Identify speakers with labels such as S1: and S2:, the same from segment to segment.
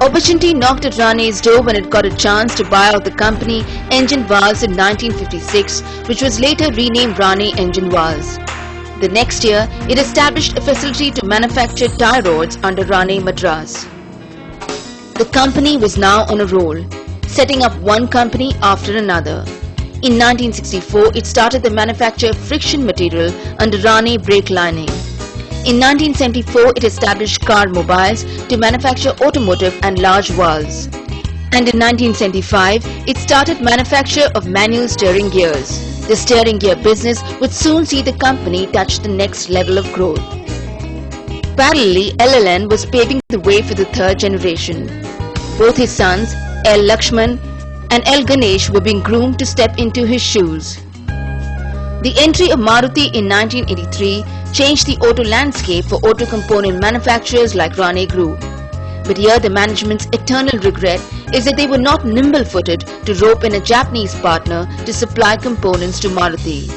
S1: Opportunity knocked at Rane's door when it got a chance to buy out the company Engine Valves in 1956, which was later renamed Rane Engine Valves. The next year, it established a facility to manufacture tie rods under Rane Madras. The company was now on a roll, setting up one company after another. In 1964, it started the manufacture of friction material under Rane Brake Lining. In 1974, it established car mobiles to manufacture automotive and large valves. And in 1975, it started manufacture of manual steering gears. The steering gear business would soon see the company touch the next level of growth. Parallelly, LLN was paving the way for the third generation. Both his sons, L. Lakshman and L. Ganesh, were being groomed to step into his shoes. The entry of Maruti in 1983 changed the auto landscape for auto component manufacturers like Rane Group. But here the management's eternal regret is that they were not nimble-footed to rope in a Japanese partner to supply components to Maruti.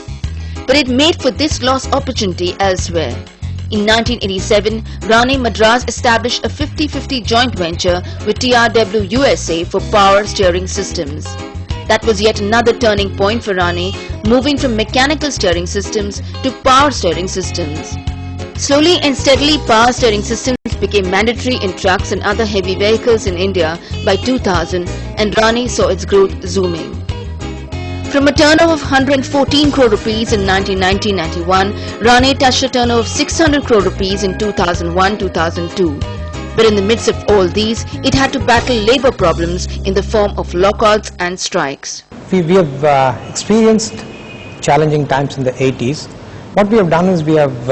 S1: But it made for this lost opportunity elsewhere. In 1987, Rane Madras established a 50-50 joint venture with TRW USA for power steering systems. That was yet another turning point for Rane, moving from mechanical steering systems to power steering systems. Slowly and steadily, power steering systems became mandatory in trucks and other heavy vehicles in India by 2000, and Rane saw its growth zooming. From a turnover of 114 crore rupees in 1990-91, Rane touched a turnover of 600 crore rupees in 2001-2002. But in the midst of all these, it had to battle labour problems in the form of lockouts and strikes.
S2: We have experienced challenging times in the 80s. What we have done is we have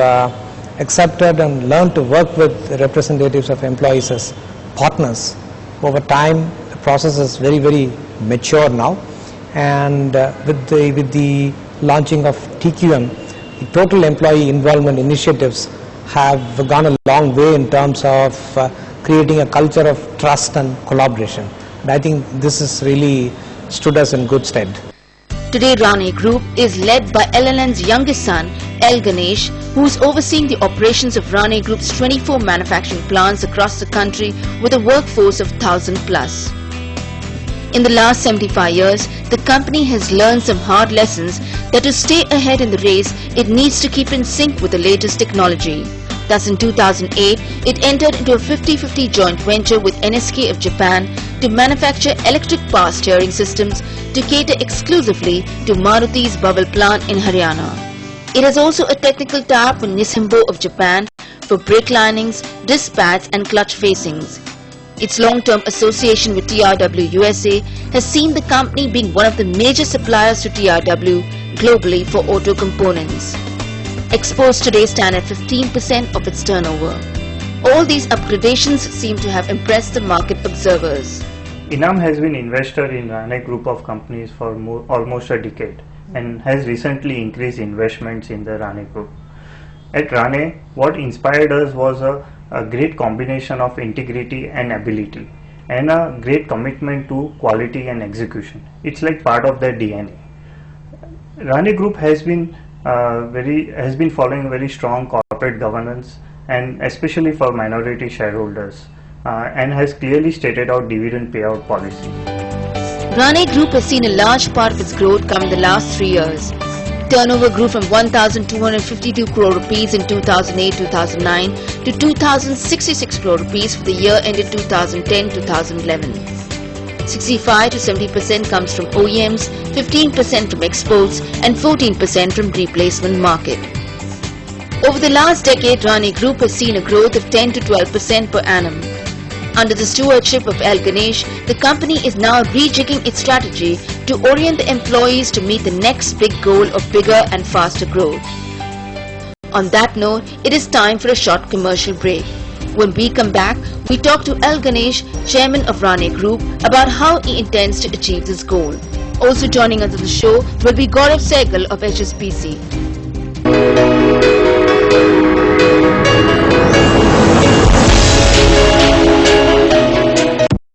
S2: accepted and learned to work with representatives of employees as partners. Over time, the process is very mature now, and with the launching of TQM, the total employee involvement initiatives have gone a long way in terms of creating a culture of trust and collaboration. And I think this has really stood us in good stead.
S1: Today, Rane Group is led by LLN's youngest son, L. Ganesh, who is overseeing the operations of Rane Group's 24 manufacturing plants across the country with a workforce of 1,000 plus. In the last 75 years, the company has learned some hard lessons that to stay ahead in the race, it needs to keep in sync with the latest technology. Thus, in 2008, it entered into a 50-50 joint venture with NSK of Japan to manufacture electric power steering systems to cater exclusively to Maruti's Bawal plant in Haryana. It has also a technical tie-up with Nissinbo of Japan for brake linings, disc pads and clutch facings. Its long-term association with TRW USA has seen the company being one of the major suppliers to TRW globally for auto components. Exports today stand at 15% of its turnover. All these upgradations seem to have impressed the market observers.
S3: Inam has been investor in Rane Group of companies for almost a decade and has recently increased investments in the Rane Group. At Rane, what inspired us was a great combination of integrity and ability, and a great commitment to quality and execution. It's like part of their DNA. Rane Group has been following very strong corporate governance, and especially for minority shareholders, and has clearly stated out dividend payout policy.
S1: Rane Group has seen a large part of its growth come in the last 3 years. Turnover grew from 1,252 crore rupees in 2008-2009 to 2,066 crore rupees for the year ended 2010-2011. 65 to 70% comes from OEMs, 15% from exports and 14% from replacement market. Over the last decade, Rane Group has seen a growth of 10 to 12% per annum. Under the stewardship of L. Ganesh, the company is now rejigging its strategy to orient the employees to meet the next big goal of bigger and faster growth. On that note, it is time for a short commercial break. When we come back, we talk to L. Ganesh, Chairman of Rane Group, about how he intends to achieve this goal. Also joining us on the show will be Gaurav Sehgal of HSBC.